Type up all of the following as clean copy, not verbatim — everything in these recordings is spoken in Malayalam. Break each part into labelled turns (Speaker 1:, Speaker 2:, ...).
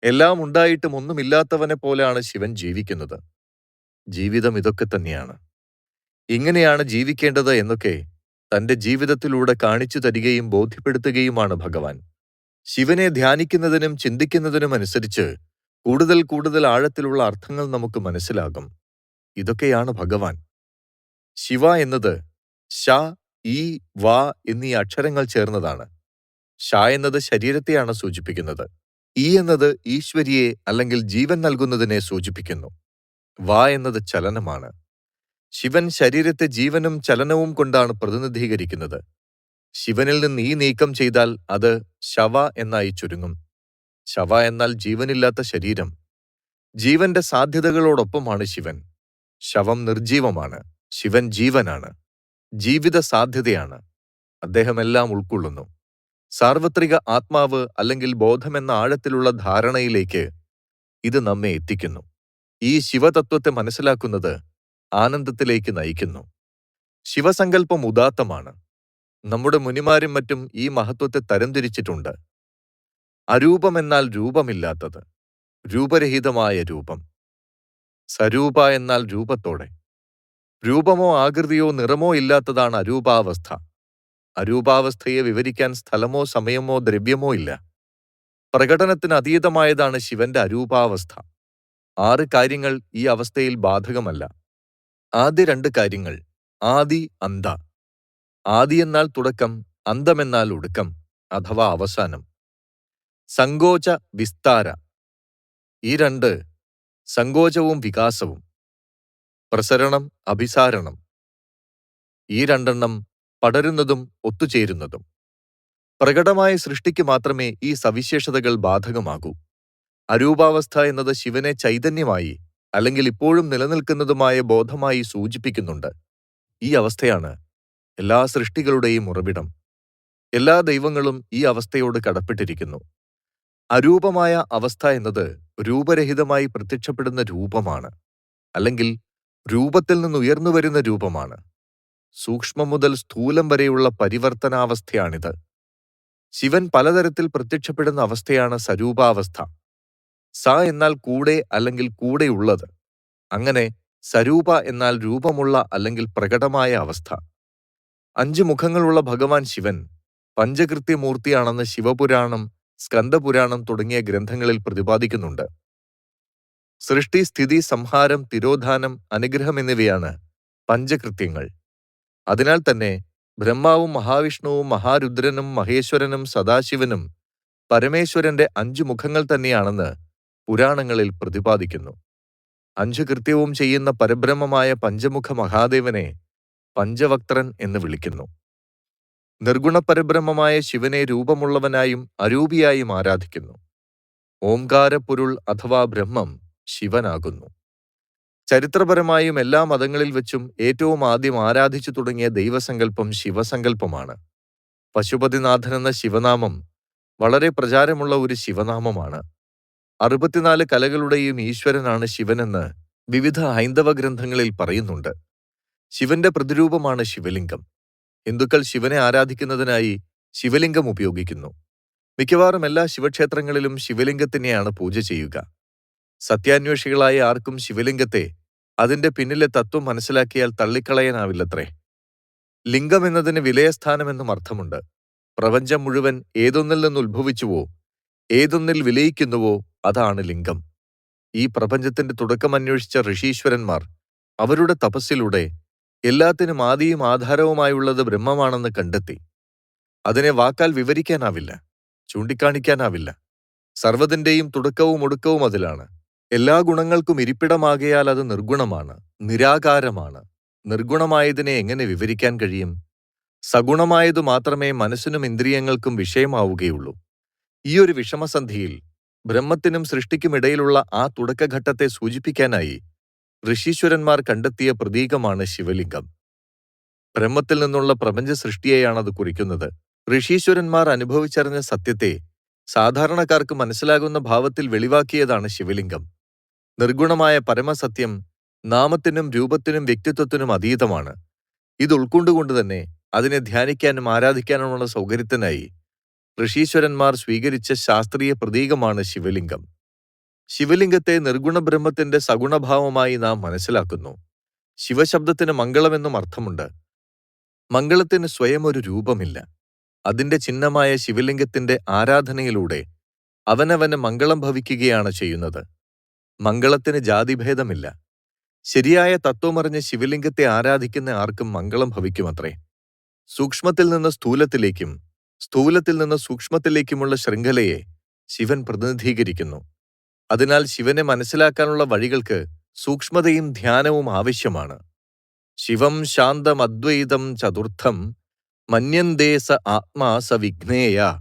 Speaker 1: എല്ലാം ഉണ്ടായിട്ടും ഒന്നുമില്ലാത്തവനെ പോലെയാണ് ശിവൻ ജീവിക്കുന്നത്. ജീവിതം ഇതൊക്കെ തന്നെയാണ്. ഇങ്ങനെയാണ് ജീവിക്കേണ്ടത് എന്നൊക്കെ തന്റെ ജീവിതത്തിലൂടെ കാണിച്ചു തരികയും ബോധ്യപ്പെടുത്തുകയുമാണ് ഭഗവാൻ. ശിവനെ ധ്യാനിക്കുന്നതിനും ചിന്തിക്കുന്നതിനും അനുസരിച്ച് കൂടുതൽ കൂടുതൽ ആഴത്തിലുള്ള അർത്ഥങ്ങൾ നമുക്ക് മനസ്സിലാകും. ഇതൊക്കെയാണ് ഭഗവാൻ. ശിവ എന്നത് ശ, ഈ, വ എന്നീ അക്ഷരങ്ങൾ ചേർന്നതാണ്. ശ എന്നത് ശരീരത്തെയാണ് സൂചിപ്പിക്കുന്നത്. ഈ എന്നത് ഈശ്വരിയെ അല്ലെങ്കിൽ ജീവൻ നൽകുന്നതിനെ സൂചിപ്പിക്കുന്നു. വ എന്നത് ചലനമാണ്. ശിവൻ ശരീരത്തെ ജീവനും ചലനവും കൊണ്ടാണ് പ്രതിനിധീകരിക്കുന്നത്. ശിവനിൽ നിന്ന് ഈ നീക്കം ചെയ്താൽ അത് ശവ എന്നായി ചുരുങ്ങും. ശവ എന്നാൽ ജീവനില്ലാത്ത ശരീരം. ജീവന്റെ സാധ്യതകളോടൊപ്പമാണ് ശിവൻ. ശവം നിർജീവമാണ്. ശിവൻ ജീവനാണ്. ജീവിത സാധ്യതയാണ്. അദ്ദേഹം എല്ലാം ഉൾക്കൊള്ളുന്നു. സാർവത്രിക ആത്മാവ് അല്ലെങ്കിൽ ബോധമെന്ന ആഴത്തിലുള്ള ധാരണയിലേക്ക് ഇത് നമ്മെ എത്തിക്കുന്നു. ഈ ശിവതത്വത്തെ മനസ്സിലാക്കുന്നത് ആനന്ദത്തിലേക്ക് നയിക്കുന്നു. ശിവസങ്കല്പം ഉദാത്തമാണ്. നമ്മുടെ മുനിമാരും മറ്റും ഈ മഹത്വത്തെ തരംതിരിച്ചിട്ടുണ്ട്. അരൂപമെന്നാൽ രൂപമില്ലാത്തത്, രൂപരഹിതമായ രൂപം. സരൂപ എന്നാൽ രൂപത്തോടെ. രൂപമോ ആകൃതിയോ നിറമോ ഇല്ലാത്തതാണ് അരൂപാവസ്ഥ. അരൂപാവസ്ഥയെ വിവരിക്കാൻ സ്ഥലമോ സമയമോ ദ്രവ്യമോ ഇല്ല. പ്രകടനത്തിന് അതീതമായതാണ് ശിവന്റെ അരൂപാവസ്ഥ. 6 കാര്യങ്ങൾ ഈ അവസ്ഥയിൽ ബാധകമല്ല. ആദ്യ 2 കാര്യങ്ങൾ ആദി, അന്ത. ആദി എന്നാൽ തുടക്കം, അന്തമെന്നാൽ ഒടുക്കം അഥവാ അവസാനം. സങ്കോച, വിസ്താര. ഈ 2 സങ്കോചവും വികാസവും. പ്രസരണം, അഭിസാരണം. ഈ 2 പടരുന്നതും ഒത്തുചേരുന്നതും. പ്രകടമായ സൃഷ്ടിക്ക് മാത്രമേ ഈ സവിശേഷതകൾ ബാധകമാകൂ. അരൂപാവസ്ഥ എന്നത് ശിവനെ ചൈതന്യമായി അല്ലെങ്കിൽ ഇപ്പോഴും നിലനിൽക്കുന്നതുമായ ബോധമായി സൂചിപ്പിക്കുന്നുണ്ട്. ഈ അവസ്ഥയാണ് എല്ലാ സൃഷ്ടികളുടെയും ഉറവിടം. എല്ലാ ദൈവങ്ങളും ഈ അവസ്ഥയോട് കടപ്പെട്ടിരിക്കുന്നു. അരൂപമായ അവസ്ഥ എന്നത് രൂപരഹിതമായി പ്രത്യക്ഷപ്പെടുന്ന രൂപമാണ്, അല്ലെങ്കിൽ രൂപത്തിൽ നിന്ന് ഉയർന്നുവരുന്ന രൂപമാണ്. സൂക്ഷ്മം മുതൽ സ്ഥൂലം വരെയുള്ള പരിവർത്തനാവസ്ഥയാണിത്. ശിവൻ പലതരത്തിൽ പ്രത്യക്ഷപ്പെടുന്ന അവസ്ഥയാണ് സരൂപാവസ്ഥ. സ എന്നാൽ കൂടെ അല്ലെങ്കിൽ കൂടെയുള്ളത്. അങ്ങനെ സരൂപ എന്നാൽ രൂപമുള്ള അല്ലെങ്കിൽ പ്രകടമായ അവസ്ഥ. 5 മുഖങ്ങളുള്ള ഭഗവാൻ ശിവൻ പഞ്ചകൃത്യമൂർത്തിയാണെന്ന് ശിവപുരാണം, സ്കന്ദപുരാണം തുടങ്ങിയ ഗ്രന്ഥങ്ങളിൽ പ്രതിപാദിക്കുന്നുണ്ട്. സൃഷ്ടി, സ്ഥിതി, സംഹാരം, തിരോധാനം, അനുഗ്രഹം എന്നിവയാണ് പഞ്ചകൃത്യങ്ങൾ. അതിനാൽ തന്നെ ബ്രഹ്മാവും മഹാവിഷ്ണുവും മഹാരുദ്രനും മഹേശ്വരനും സദാശിവനും പരമേശ്വരന്റെ 5 മുഖങ്ങൾ തന്നെയാണെന്ന് പുരാണങ്ങളിൽ പ്രതിപാദിക്കുന്നു. 5 കൃത്യവും ചെയ്യുന്ന പരബ്രഹ്മമായ പഞ്ചമുഖ മഹാദേവനെ പഞ്ചവക്ത്രൻ എന്ന് വിളിക്കുന്നു. നിർഗുണപരബ്രഹ്മമായ ശിവനെ രൂപമുള്ളവനായും അരൂപിയായും ആരാധിക്കുന്നു. ഓംകാരപ്പൊരുൾ അഥവാ ബ്രഹ്മം ശിവനാകുന്നു. ചരിത്രപരമായും എല്ലാ മതങ്ങളിൽ വെച്ചും ഏറ്റവും ആദ്യം ആരാധിച്ചു തുടങ്ങിയ ദൈവസങ്കല്പം ശിവസങ്കല്പമാണ്. പശുപതിനാഥൻ എന്ന ശിവനാമം വളരെ പ്രചാരമുള്ള ഒരു ശിവനാമമാണ്. 64 കലകളുടെയും ഈശ്വരനാണ് ശിവനെന്ന് വിവിധ ഹൈന്ദവ ഗ്രന്ഥങ്ങളിൽ പറയുന്നുണ്ട്. ശിവന്റെ പ്രതിരൂപമാണ് ശിവലിംഗം. ഹിന്ദുക്കൾ ശിവനെ ആരാധിക്കുന്നതിനായി ശിവലിംഗം ഉപയോഗിക്കുന്നു. മിക്കവാറും എല്ലാ ശിവക്ഷേത്രങ്ങളിലും ശിവലിംഗത്തിനെയാണ് പൂജ ചെയ്യുക. സത്യാന്വേഷികളായ ആർക്കും ശിവലിംഗത്തെ അതിന്റെ പിന്നിലെ തത്വം മനസ്സിലാക്കിയാൽ തള്ളിക്കളയാനാവില്ലത്രേ. ലിംഗം എന്നതിന് വിലയസ്ഥാനമെന്നും അർത്ഥമുണ്ട്. പ്രപഞ്ചം മുഴുവൻ ഏതൊന്നിൽ നിന്ന് ഉത്ഭവിച്ചുവോ, ഏതൊന്നിൽ വിലയിക്കുന്നുവോ അതാണ് ലിംഗം. ഈ പ്രപഞ്ചത്തിന്റെ തുടക്കം അന്വേഷിച്ച ഋഷീശ്വരന്മാർ അവരുടെ തപസ്സിലൂടെ എല്ലാത്തിനും ആദിയും ആധാരവുമായുള്ളത് ബ്രഹ്മമാണെന്ന് കണ്ടെത്തി. അതിനെ വാക്കാൽ വിവരിക്കാനാവില്ല, ചൂണ്ടിക്കാണിക്കാനാവില്ല. സർവ്വതിന്റെയും തുടക്കവും ഒടുക്കവും അതിലാണ്. എല്ലാ ഗുണങ്ങൾക്കും ഇരിപ്പിടമാകയാൽ അത് നിർഗുണമാണ്, നിരാകാരമാണ്. നിർഗുണമായതിനെ എങ്ങനെ വിവരിക്കാൻ കഴിയും? സഗുണമായതു മാത്രമേ മനസ്സിനും ഇന്ദ്രിയങ്ങൾക്കും വിഷയമാവുകയുള്ളൂ. ഈയൊരു വിഷമസന്ധിയിൽ ബ്രഹ്മത്തിനും സൃഷ്ടിക്കുമിടയിലുള്ള ആ തുടക്കഘട്ടത്തെ സൂചിപ്പിക്കാനായി ഋഷീശ്വരന്മാർ കണ്ടെത്തിയ പ്രതീകമാണ് ശിവലിംഗം. ബ്രഹ്മത്തിൽ നിന്നുള്ള പ്രപഞ്ച സൃഷ്ടിയെയാണത് കുറിക്കുന്നത്. ഋഷീശ്വരന്മാർ അനുഭവിച്ചറിഞ്ഞ സത്യത്തെ സാധാരണക്കാർക്ക് മനസ്സിലാകുന്ന ഭാവത്തിൽ വെളിവാക്കിയതാണ് ശിവലിംഗം. നിർഗുണമായ പരമസത്യം നാമത്തിനും രൂപത്തിനും വ്യക്തിത്വത്തിനും അതീതമാണ്. ഇത് ഉൾക്കൊണ്ടുകൊണ്ട് തന്നെ അതിനെ ധ്യാനിക്കാനും ആരാധിക്കാനുമുള്ള സൗകര്യത്തിനായി ഋഷീശ്വരന്മാർ സ്വീകരിച്ച ശാസ്ത്രീയ പ്രതീകമാണ് ശിവലിംഗം. ശിവലിംഗത്തെ നിർഗുണബ്രഹ്മത്തിന്റെ സഗുണഭാവമായി നാം മനസ്സിലാക്കുന്നു. ശിവശബ്ദത്തിന് മംഗളമെന്നും അർത്ഥമുണ്ട്. മംഗളത്തിന് സ്വയം ഒരു രൂപമില്ല. അതിന്റെ ചിഹ്നമായ ശിവലിംഗത്തിന്റെ ആരാധനയിലൂടെ അവനവന് മംഗളം ഭവിക്കുകയാണ് ചെയ്യുന്നത്. മംഗളത്തിന് ജാതിഭേദമില്ല. ശരിയായ തത്വമറിഞ്ഞ് ശിവലിംഗത്തെ ആരാധിക്കുന്ന ആർക്കും മംഗളം ഭവിക്കുമത്രേ. സൂക്ഷ്മത്തിൽ നിന്ന് സ്ഥൂലത്തിലേക്കും സ്ഥൂലത്തിൽ നിന്ന് സൂക്ഷ്മത്തിലേക്കുമുള്ള ശൃംഖലയെ ശിവൻ പ്രതിനിധീകരിക്കുന്നു. അതിനാൽ ശിവനെ മനസ്സിലാക്കാനുള്ള വഴികൾക്ക് സൂക്ഷ്മതയും ധ്യാനവും ആവശ്യമാണ്. ശിവം ശാന്തമദ്വൈതം ചതുർത്ഥം മന്യന്തേ സ ആത്മാ സ വിഘ്നേയ.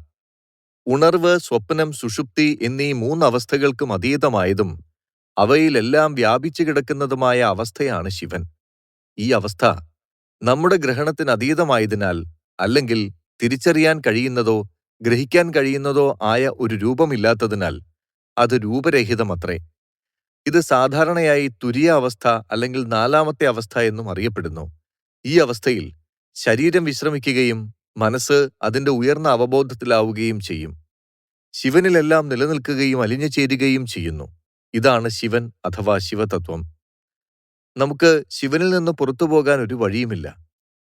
Speaker 1: ഉണർവ്, സ്വപ്നം, സുഷുപ്തി എന്നീ മൂന്നവസ്ഥകൾക്കും അതീതമായതും അവയിലെല്ലാം വ്യാപിച്ചു കിടക്കുന്നതുമായ അവസ്ഥയാണ് ശിവൻ. ഈ അവസ്ഥ നമ്മുടെ ഗ്രഹണത്തിന് അതീതമായതിനാൽ, അല്ലെങ്കിൽ തിരിച്ചറിയാൻ കഴിയുന്നതോ ഗ്രഹിക്കാൻ കഴിയുന്നതോ ആയ ഒരു രൂപമില്ലാത്തതിനാൽ അത് രൂപരഹിതമത്രേ. ഇത് സാധാരണയായി തുരിയ അവസ്ഥ അല്ലെങ്കിൽ നാലാമത്തെ അവസ്ഥ എന്നും അറിയപ്പെടുന്നു. ഈ അവസ്ഥയിൽ ശരീരം വിശ്രമിക്കുകയും മനസ്സ് അതിന്റെ ഉയർന്ന അവബോധത്തിലാവുകയും ചെയ്യും. ശിവനിലെല്ലാം നിലനിൽക്കുകയും അലിഞ്ഞു ചേരുകയും ചെയ്യുന്നു. ഇതാണ് ശിവൻ അഥവാ ശിവതത്വം. നമുക്ക് ശിവനിൽ നിന്ന് പുറത്തുപോകാൻ ഒരു വഴിയുമില്ല.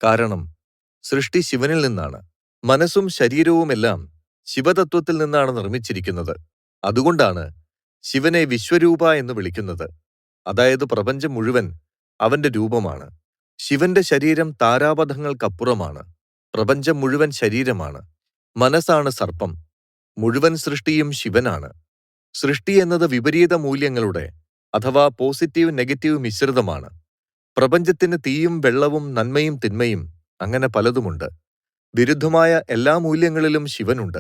Speaker 1: കാരണം സൃഷ്ടി ശിവനിൽ നിന്നാണ്. മനസ്സും ശരീരവുമെല്ലാം ശിവതത്വത്തിൽ നിന്നാണ് നിർമ്മിച്ചിരിക്കുന്നത്. അതുകൊണ്ടാണ് ശിവനെ വിശ്വരൂപ എന്ന് വിളിക്കുന്നത്. അതായത് പ്രപഞ്ചം മുഴുവൻ അവന്റെ രൂപമാണ്. ശിവന്റെ ശരീരം താരാപഥങ്ങൾക്കപ്പുറമാണ്. പ്രപഞ്ചം മുഴുവൻ ശരീരമാണ്. മനസ്സാണ് സർപ്പം. മുഴുവൻ സൃഷ്ടിയും ശിവനാണ്. സൃഷ്ടി എന്നത് വിപരീത മൂല്യങ്ങളുടെ അഥവാ പോസിറ്റീവ് നെഗറ്റീവ് മിശ്രിതമാണ്. പ്രപഞ്ചത്തിന് തീയും വെള്ളവും നന്മയും തിന്മയും അങ്ങനെ പലതുമുണ്ട്. വിരുദ്ധമായ എല്ലാ മൂല്യങ്ങളിലും ശിവനുണ്ട്.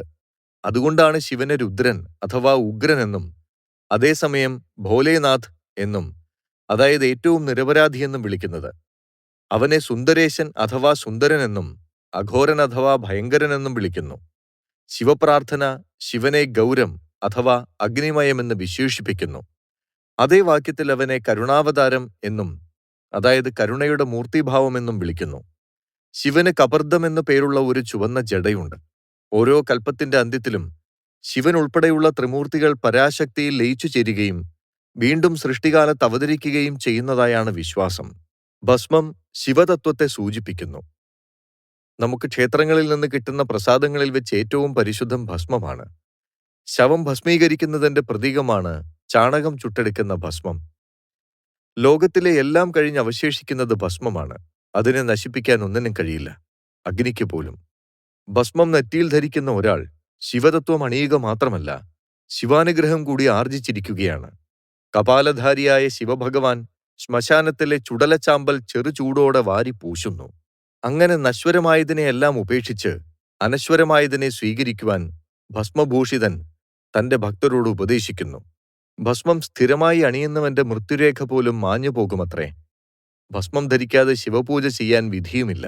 Speaker 1: അതുകൊണ്ടാണ് ശിവനെ രുദ്രൻ അഥവാ ഉഗ്രൻ എന്നും അതേസമയം ഭോലേനാഥ് എന്നും, അതായത് ഏറ്റവും നിരപരാധിയെന്നും വിളിക്കുന്നത്. അവനെ സുന്ദരേശൻ അഥവാ സുന്ദരൻ എന്നും അഘോരൻ അഥവാ ഭയങ്കരൻ എന്നും വിളിക്കുന്നു. ശിവപ്രാർത്ഥന ശിവനെ ഗൗരം അഥവാ അഗ്നിമയമെന്ന് വിശേഷിപ്പിക്കുന്നു. അതേ വാക്യത്തിൽ അവനെ കരുണാവതാരം എന്നും, അതായത് കരുണയുടെ മൂർത്തിഭാവമെന്നും വിളിക്കുന്നു. ശിവന് കപർദം എന്നു പേരുള്ള ഒരു ചുവന്ന ജടയുണ്ട്. ഓരോ കൽപ്പത്തിന്റെ അന്ത്യത്തിലും ശിവൻ ഉൾപ്പെടെയുള്ള ത്രിമൂർത്തികൾ പരാശക്തിയിൽ ലയിച്ചു ചേരുകയും വീണ്ടും സൃഷ്ടികാലത്ത് അവതരിക്കുകയും ചെയ്യുന്നതായാണ് വിശ്വാസം. ഭസ്മം ശിവതത്വത്തെ സൂചിപ്പിക്കുന്നു. നമുക്ക് ക്ഷേത്രങ്ങളിൽ നിന്ന് കിട്ടുന്ന പ്രസാദങ്ങളിൽ വെച്ച് ഏറ്റവും പരിശുദ്ധം ഭസ്മമാണ്. ശവം ഭസ്മീകരിക്കുന്നതിന്റെ പ്രതീകമാണ് ചാണകം ചുട്ടെടുക്കുന്ന ഭസ്മം. ലോകത്തിലെ എല്ലാം കഴിഞ്ഞ് അവശേഷിക്കുന്നത് ഭസ്മമാണ്. അതിനെ നശിപ്പിക്കാൻ ഒന്നിനും കഴിയില്ല, അഗ്നിക്ക് പോലും. ഭസ്മം നെറ്റിയിൽ ധരിക്കുന്ന ഒരാൾ ശിവതത്വം അണിയുക മാത്രമല്ല, ശിവാനുഗ്രഹം കൂടി ആർജിച്ചിരിക്കുകയാണ്. കപാലധാരിയായ ശിവഭഗവാൻ ശ്മശാനത്തിലെ ചുടലച്ചാമ്പൽ ചെറുചൂടോടെ വാരി പൂശുന്നു. അങ്ങനെ നശ്വരമായതിനെയെല്ലാം ഉപേക്ഷിച്ച് അനശ്വരമായതിനെ സ്വീകരിക്കുവാൻ ഭസ്മഭൂഷിതൻ തന്റെ ഭക്തരോട് ഉപദേശിക്കുന്നു. ഭസ്മം സ്ഥിരമായി അണിയുന്നവന്റെ മൃത്യുരേഖ പോലും മാഞ്ഞു പോകുമത്രേ. ഭസ്മം ധരിക്കാതെ ശിവപൂജ ചെയ്യാൻ വിധിയുമില്ല.